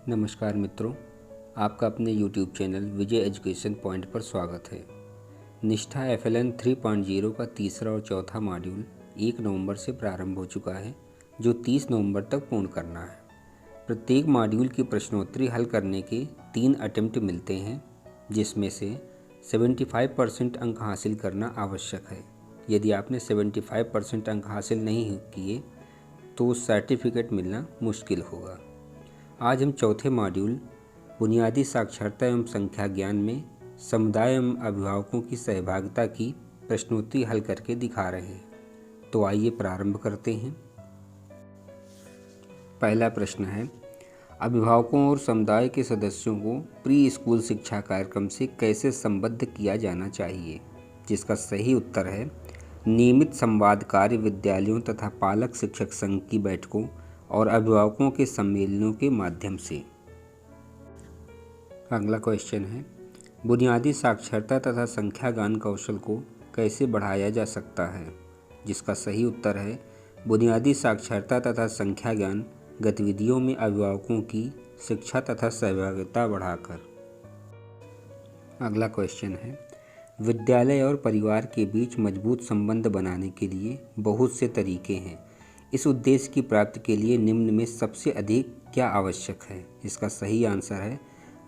नमस्कार मित्रों, आपका अपने YouTube चैनल विजय एजुकेशन पॉइंट पर स्वागत है। निष्ठा FLN 3.0 का तीसरा और चौथा मॉड्यूल 1 नवंबर से प्रारंभ हो चुका है, जो 30 नवंबर तक पूर्ण करना है। प्रत्येक मॉड्यूल की प्रश्नोत्तरी हल करने के 3 अटेम्प्ट मिलते हैं, जिसमें से 75% अंक हासिल करना आवश्यक है। यदि आपने 75% अंक हासिल नहीं किए तो सर्टिफिकेट मिलना मुश्किल होगा। आज हम चौथे मॉड्यूल बुनियादी साक्षरता एवं संख्या ज्ञान में समुदाय एवं अभिभावकों की सहभागिता की प्रश्नोत्तरी हल करके दिखा रहे हैं। तो आइए प्रारंभ करते हैं। पहला प्रश्न है, अभिभावकों और समुदाय के सदस्यों को प्री स्कूल शिक्षा कार्यक्रम से कैसे संबद्ध किया जाना चाहिए? जिसका सही उत्तर है नियमित संवाद कार्य विद्यालयों तथा पालक शिक्षक संघ की बैठकों और अभिभावकों के सम्मेलनों के माध्यम से। अगला क्वेश्चन है, बुनियादी साक्षरता तथा संख्या ज्ञान कौशल को कैसे बढ़ाया जा सकता है? जिसका सही उत्तर है बुनियादी साक्षरता तथा संख्या ज्ञान गतिविधियों में अभिभावकों की शिक्षा तथा सहभागिता बढ़ाकर। अगला क्वेश्चन है, विद्यालय और परिवार के बीच मजबूत संबंध बनाने के लिए बहुत से तरीके हैं। इस उद्देश्य की प्राप्ति के लिए निम्न में सबसे अधिक क्या आवश्यक है? इसका सही आंसर है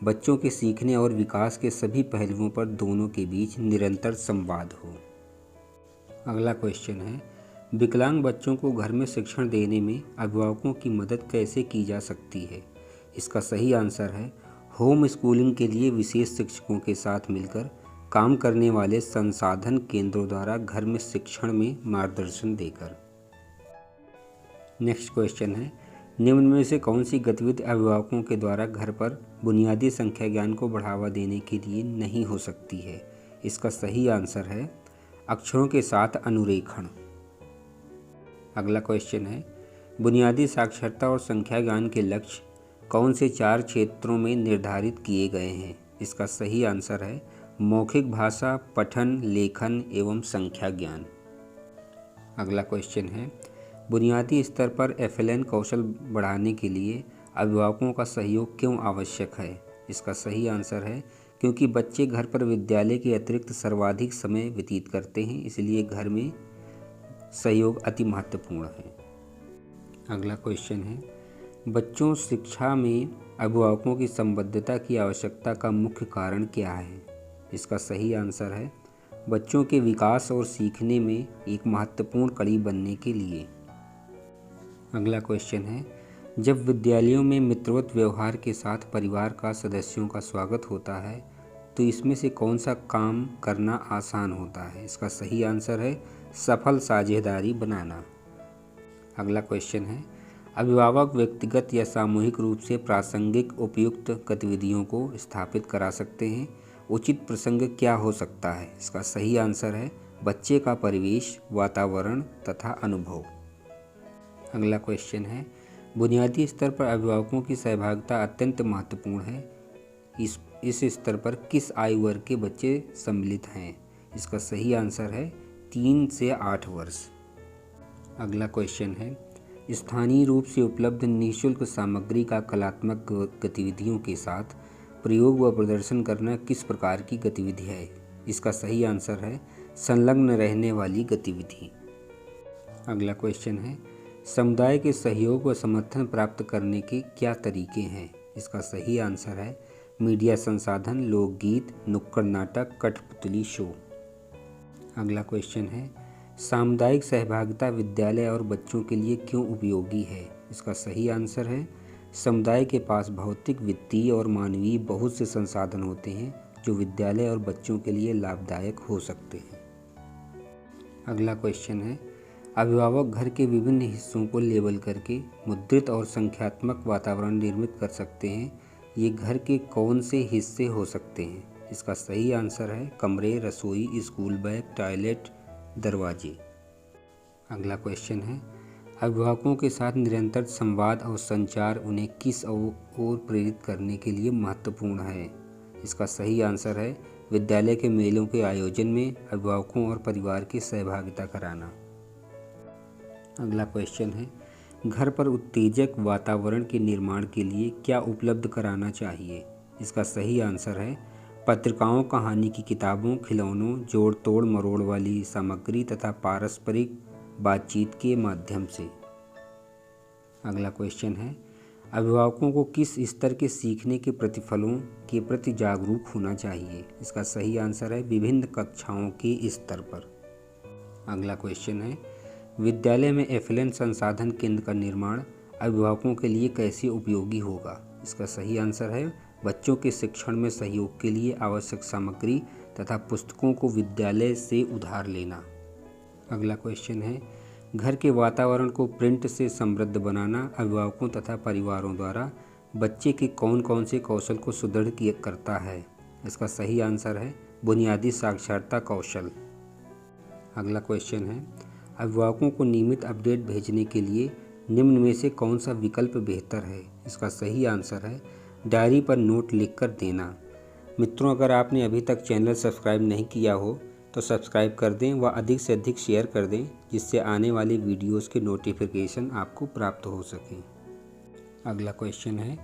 बच्चों के सीखने और विकास के सभी पहलुओं पर दोनों के बीच निरंतर संवाद हो। अगला क्वेश्चन है, विकलांग बच्चों को घर में शिक्षण देने में अभिभावकों की मदद कैसे की जा सकती है? इसका सही आंसर है होम स्कूलिंग के लिए विशेष शिक्षकों के साथ मिलकर काम करने वाले संसाधन केंद्रों द्वारा घर में शिक्षण में मार्गदर्शन देकर। नेक्स्ट क्वेश्चन है, निम्न में से कौन सी गतिविधि अभिभावकों के द्वारा घर पर बुनियादी संख्या ज्ञान को बढ़ावा देने के लिए नहीं हो सकती है? इसका सही आंसर है अक्षरों के साथ अनुरेखण। अगला क्वेश्चन है, बुनियादी साक्षरता और संख्या ज्ञान के लक्ष्य कौन से 4 क्षेत्रों में निर्धारित किए गए हैं? इसका सही आंसर है मौखिक भाषा, पठन, लेखन एवं संख्या ज्ञान। अगला क्वेश्चन है, बुनियादी स्तर पर FLN कौशल बढ़ाने के लिए अभिभावकों का सहयोग क्यों आवश्यक है? इसका सही आंसर है क्योंकि बच्चे घर पर विद्यालय के अतिरिक्त सर्वाधिक समय व्यतीत करते हैं, इसलिए घर में सहयोग अति महत्वपूर्ण है। अगला क्वेश्चन है, बच्चों शिक्षा में अभिभावकों की संबद्धता की आवश्यकता का मुख्य कारण क्या है? इसका सही आंसर है बच्चों के विकास और सीखने में एक महत्वपूर्ण कड़ी बनने के लिए। अगला क्वेश्चन है, जब विद्यालयों में मित्रवत व्यवहार के साथ परिवार का सदस्यों का स्वागत होता है तो इसमें से कौन सा काम करना आसान होता है? इसका सही आंसर है सफल साझेदारी बनाना। अगला क्वेश्चन है, अभिभावक व्यक्तिगत या सामूहिक रूप से प्रासंगिक उपयुक्त गतिविधियों को स्थापित करा सकते हैं। उचित प्रसंग क्या हो सकता है? इसका सही आंसर है बच्चे का परिवेश, वातावरण तथा अनुभव। अगला क्वेश्चन है, बुनियादी स्तर पर अभिभावकों की सहभागिता अत्यंत महत्वपूर्ण है। इस स्तर पर किस आयु वर्ग के बच्चे सम्मिलित हैं? इसका सही आंसर है 3 से 8 वर्ष। अगला क्वेश्चन है, स्थानीय रूप से उपलब्ध निःशुल्क सामग्री का कलात्मक गतिविधियों के साथ प्रयोग व प्रदर्शन करना किस प्रकार की गतिविधि है? इसका सही आंसर है संलग्न रहने वाली गतिविधि। अगला क्वेश्चन है, समुदाय के सहयोग व समर्थन प्राप्त करने के क्या तरीके हैं? इसका सही आंसर है मीडिया संसाधन, लोकगीत, नुक्कड़ नाटक, कठपुतली शो। अगला क्वेश्चन है, सामुदायिक सहभागिता विद्यालय और बच्चों के लिए क्यों उपयोगी है? इसका सही आंसर है समुदाय के पास भौतिक, वित्तीय और मानवीय बहुत से संसाधन होते हैं जो विद्यालय और बच्चों के लिए लाभदायक हो सकते हैं। अगला क्वेश्चन है, अभिभावक घर के विभिन्न हिस्सों को लेबल करके मुद्रित और संख्यात्मक वातावरण निर्मित कर सकते हैं। ये घर के कौन से हिस्से हो सकते हैं? इसका सही आंसर है कमरे, रसोई, स्कूल बैग, टॉयलेट, दरवाजे। अगला क्वेश्चन है, अभिभावकों के साथ निरंतर संवाद और संचार उन्हें किस ओर प्रेरित करने के लिए महत्वपूर्ण है? इसका सही आंसर है विद्यालय के मेलों के आयोजन में अभिभावकों और परिवार की सहभागिता कराना। अगला क्वेश्चन है, घर पर उत्तेजक वातावरण के निर्माण के लिए क्या उपलब्ध कराना चाहिए? इसका सही आंसर है पत्रिकाओं, कहानी की किताबों, खिलौनों, जोड़ तोड़ मरोड़ वाली सामग्री तथा पारस्परिक बातचीत के माध्यम से। अगला क्वेश्चन है, अभिभावकों को किस स्तर के सीखने के प्रतिफलों के प्रति जागरूक होना चाहिए? इसका सही आंसर है विभिन्न कक्षाओं के स्तर पर। अगला क्वेश्चन है, विद्यालय में एफएलएन संसाधन केंद्र का निर्माण अभिभावकों के लिए कैसे उपयोगी होगा? इसका सही आंसर है बच्चों के शिक्षण में सहयोग के लिए आवश्यक सामग्री तथा पुस्तकों को विद्यालय से उधार लेना। अगला क्वेश्चन है, घर के वातावरण को प्रिंट से समृद्ध बनाना अभिभावकों तथा परिवारों द्वारा बच्चे के कौन कौन से कौशल को सुदृढ़ किया करता है? इसका सही आंसर है बुनियादी साक्षरता कौशल। अगला क्वेश्चन है, अभिभावकों को नियमित अपडेट भेजने के लिए निम्न में से कौन सा विकल्प बेहतर है? इसका सही आंसर है डायरी पर नोट लिखकर देना। मित्रों, अगर आपने अभी तक चैनल सब्सक्राइब नहीं किया हो तो सब्सक्राइब कर दें व अधिक से अधिक शेयर कर दें, जिससे आने वाली वीडियोस के नोटिफिकेशन आपको प्राप्त हो सकें। अगला क्वेश्चन है,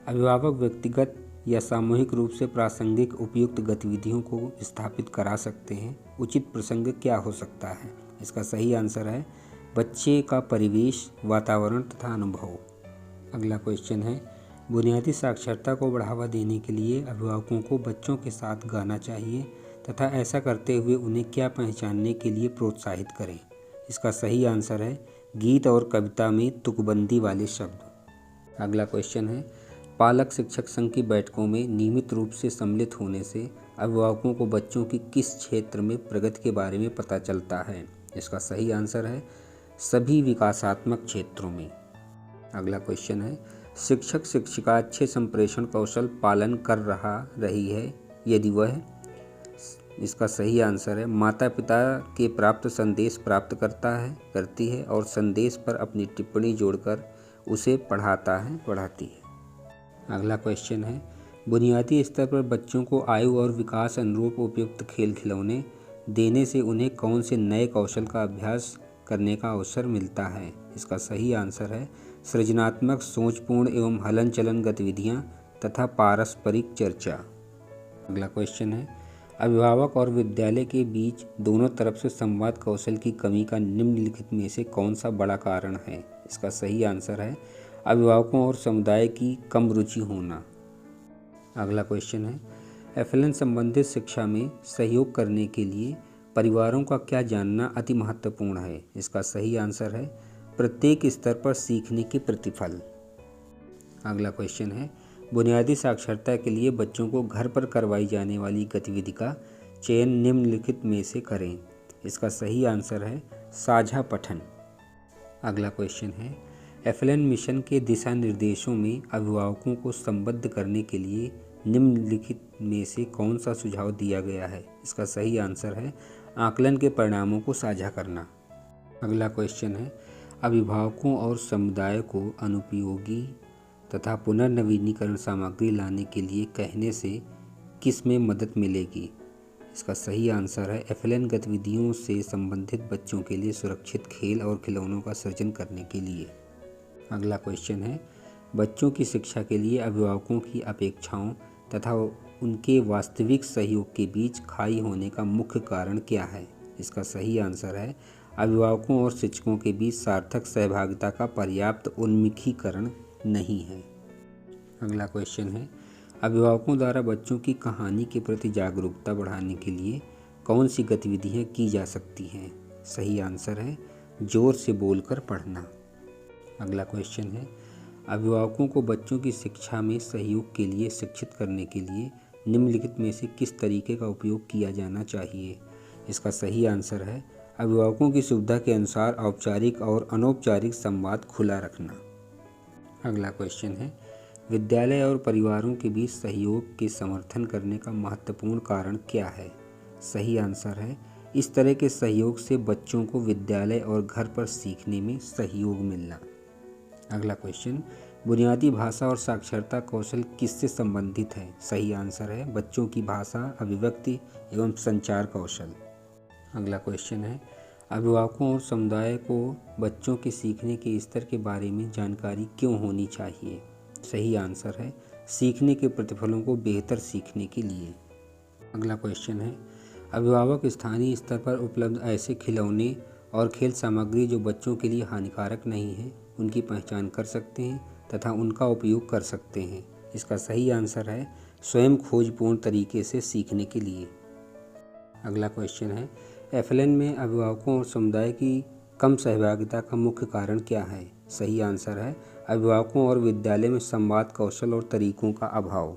अभिभावक व्यक्तिगत या सामूहिक रूप से प्रासंगिक उपयुक्त गतिविधियों को स्थापित करा सकते हैं। उचित प्रसंग क्या हो सकता है? इसका सही आंसर है बच्चे का परिवेश, वातावरण तथा अनुभव। अगला क्वेश्चन है, बुनियादी साक्षरता को बढ़ावा देने के लिए अभिभावकों को बच्चों के साथ गाना चाहिए तथा ऐसा करते हुए उन्हें क्या पहचानने के लिए प्रोत्साहित करें? इसका सही आंसर है गीत और कविता में तुकबंदी वाले शब्द। अगला क्वेश्चन है, पालक शिक्षक संघ की बैठकों में नियमित रूप से सम्मिलित होने से अभिभावकों को बच्चों की किस क्षेत्र में प्रगति के बारे में पता चलता है? इसका सही आंसर है सभी विकासात्मक क्षेत्रों में। अगला क्वेश्चन है, शिक्षक शिक्षिका अच्छे संप्रेषण कौशल पालन कर रही है यदि वह? इसका सही आंसर है माता पिता के प्राप्त संदेश प्राप्त करती है और संदेश पर अपनी टिप्पणी जोड़कर उसे पढ़ाती है। अगला क्वेश्चन है, बुनियादी स्तर पर बच्चों को आयु और विकास अनुरूप उपयुक्त खेल खिलौने देने से उन्हें कौन से नए कौशल का अभ्यास करने का अवसर मिलता है? इसका सही आंसर है सृजनात्मक, सोचपूर्ण एवं हलन चलन गतिविधियाँ तथा पारस्परिक चर्चा। अगला क्वेश्चन है, अभिभावक और विद्यालय के बीच दोनों तरफ से संवाद कौशल की कमी का निम्नलिखित में से कौन सा बड़ा कारण है? इसका सही आंसर है अभिभावकों और समुदाय की कम रुचि होना। अगला क्वेश्चन है, एफएलएन संबंधित शिक्षा में सहयोग करने के लिए परिवारों का क्या जानना अति महत्वपूर्ण है? इसका सही आंसर है प्रत्येक स्तर पर सीखने के प्रतिफल। अगला क्वेश्चन है, बुनियादी साक्षरता के लिए बच्चों को घर पर करवाई जाने वाली गतिविधि का चयन निम्नलिखित में से करें। इसका सही आंसर है साझा पठन। अगला क्वेश्चन है, एफएलएन मिशन के दिशा निर्देशों में अभिभावकों को संबद्ध करने के लिए निम्नलिखित में से कौन सा सुझाव दिया गया है? इसका सही आंसर है आकलन के परिणामों को साझा करना। अगला क्वेश्चन है, अभिभावकों और समुदाय को अनुपयोगी तथा पुनर्नवीनीकरण सामग्री लाने के लिए कहने से किस में मदद मिलेगी? इसका सही आंसर है एफएलएन गतिविधियों से संबंधित बच्चों के लिए सुरक्षित खेल और खिलौनों का सृजन करने के लिए। अगला क्वेश्चन है, बच्चों की शिक्षा के लिए अभिभावकों की अपेक्षाओं तथा उनके वास्तविक सहयोग के बीच खाई होने का मुख्य कारण क्या है? इसका सही आंसर है अभिभावकों और शिक्षकों के बीच सार्थक सहभागिता का पर्याप्त उन्मुखीकरण नहीं है। अगला क्वेश्चन है, अभिभावकों द्वारा बच्चों की कहानी के प्रति जागरूकता बढ़ाने के लिए कौन सी गतिविधियाँ की जा सकती हैं? सही आंसर है जोर से बोलकर पढ़ना। अगला क्वेश्चन है, अभिभावकों को बच्चों की शिक्षा में सहयोग के लिए शिक्षित करने के लिए निम्नलिखित में से किस तरीके का उपयोग किया जाना चाहिए? इसका सही आंसर है अभिभावकों की सुविधा के अनुसार औपचारिक और अनौपचारिक संवाद खुला रखना। अगला क्वेश्चन है, विद्यालय और परिवारों के बीच सहयोग के समर्थन करने का महत्वपूर्ण कारण क्या है? सही आंसर है इस तरह के सहयोग से बच्चों को विद्यालय और घर पर सीखने में सहयोग मिलना। अगला क्वेश्चन, बुनियादी भाषा और साक्षरता कौशल किससे संबंधित है? सही आंसर है बच्चों की भाषा, अभिव्यक्ति एवं संचार कौशल। अगला क्वेश्चन है, अभिभावकों और समुदाय को बच्चों के सीखने के स्तर के बारे में जानकारी क्यों होनी चाहिए? सही आंसर है सीखने के प्रतिफलों को बेहतर सीखने के लिए। अगला क्वेश्चन है, अभिभावक स्थानीय स्तर पर उपलब्ध ऐसे खिलौने और खेल सामग्री जो बच्चों के लिए हानिकारक नहीं है उनकी पहचान कर सकते हैं तथा उनका उपयोग कर सकते हैं। इसका सही आंसर है स्वयं खोजपूर्ण तरीके से सीखने के लिए। अगला क्वेश्चन है, एफएलएन में अभिभावकों और समुदाय की कम सहभागिता का मुख्य कारण क्या है? सही आंसर है अभिभावकों और विद्यालय में संवाद कौशल और तरीकों का अभाव।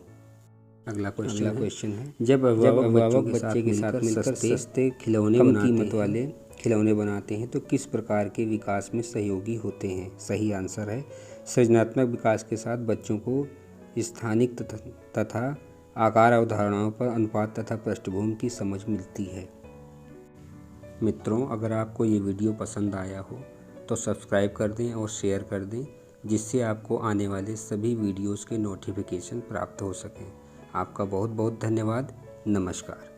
अगला क्वेश्चन है, जब अभिभावक बच्चे के साथ मिलकर सस्ते खिलौने कम कीमत वाले खिलौने बनाते हैं तो किस प्रकार के विकास में सहयोगी होते हैं? सही आंसर है सृजनात्मक विकास के साथ बच्चों को स्थानिक तथा आकार अवधारणाओं पर अनुपात तथा पृष्ठभूमि की समझ मिलती है। मित्रों, अगर आपको ये वीडियो पसंद आया हो तो सब्सक्राइब कर दें और शेयर कर दें, जिससे आपको आने वाले सभी वीडियोस के नोटिफिकेशन प्राप्त हो सकें। आपका बहुत बहुत धन्यवाद। नमस्कार।